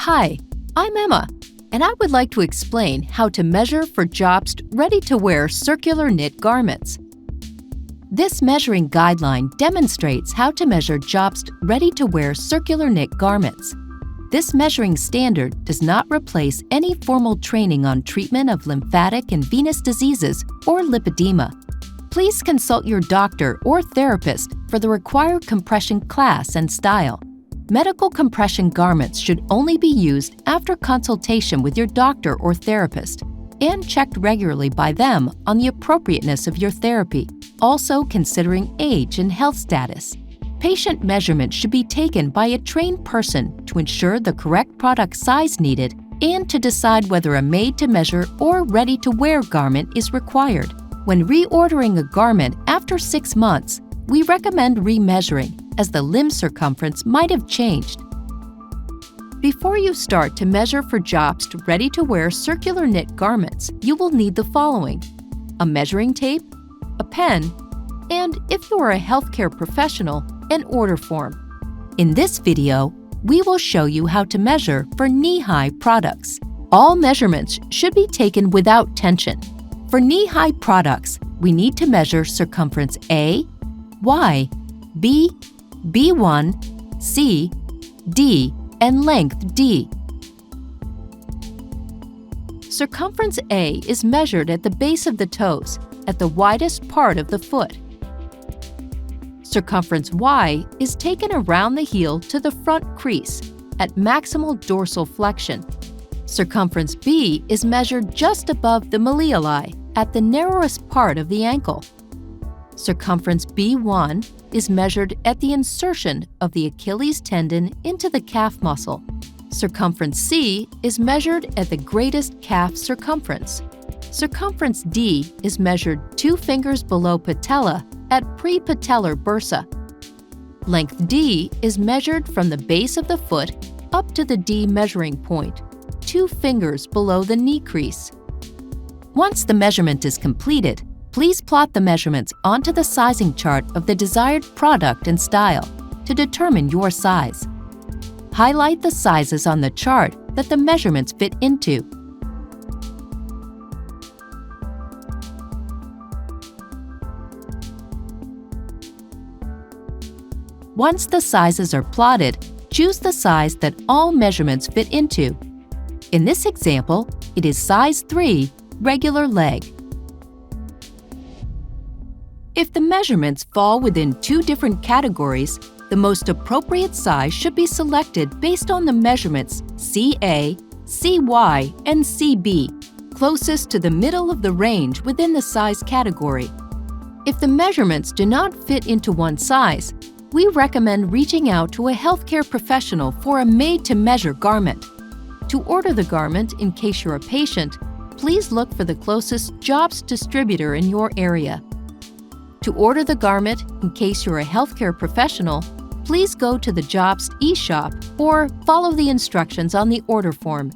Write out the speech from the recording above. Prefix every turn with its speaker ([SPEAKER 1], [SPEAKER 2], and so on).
[SPEAKER 1] Hi, I'm Emma, and I would like to explain how to measure for JOBST ready-to-wear circular knit garments. This measuring guideline demonstrates how to measure JOBST ready-to-wear circular knit garments. This measuring standard does not replace any formal training on treatment of lymphatic and venous diseases or lipedema. Please consult your doctor or therapist for the required compression class and style. Medical compression garments should only be used after consultation with your doctor or therapist and checked regularly by them on the appropriateness of your therapy, also considering age and health status. Patient measurements should be taken by a trained person to ensure the correct product size needed and to decide whether a made-to-measure or ready-to-wear garment is required. When reordering a garment after 6 months, we recommend remeasuring, as the limb circumference might have changed. Before you start to measure for JOBST ready-to-wear circular knit garments, you will need the following: a measuring tape, a pen, and, if you are a healthcare professional, an order form. In this video, we will show you how to measure for knee-high products. All measurements should be taken without tension. For knee-high products, we need to measure circumference A, Y, B, B1, C, D, and length D. Circumference A is measured at the base of the toes, at the widest part of the foot. Circumference Y is taken around the heel to the front crease, at maximal dorsal flexion. Circumference B is measured just above the malleoli, at the narrowest part of the ankle. Circumference B1 is measured at the insertion of the Achilles tendon into the calf muscle. Circumference C is measured at the greatest calf circumference. Circumference D is measured 2 fingers below patella at pre-patellar bursa. Length D is measured from the base of the foot up to the D measuring point, 2 fingers below the knee crease. Once the measurement is completed, please plot the measurements onto the sizing chart of the desired product and style to determine your size. Highlight the sizes on the chart that the measurements fit into. Once the sizes are plotted, choose the size that all measurements fit into. In this example, it is size 3, regular leg. If the measurements fall within 2 different categories, the most appropriate size should be selected based on the measurements CA, CY, and CB, closest to the middle of the range within the size category. If the measurements do not fit into one size, we recommend reaching out to a healthcare professional for a made-to-measure garment. To order the garment in case you're a patient, please look for the closest JOBST distributor in your area. To order the garment in case you're a healthcare professional, please go to the JOBST eShop or follow the instructions on the order form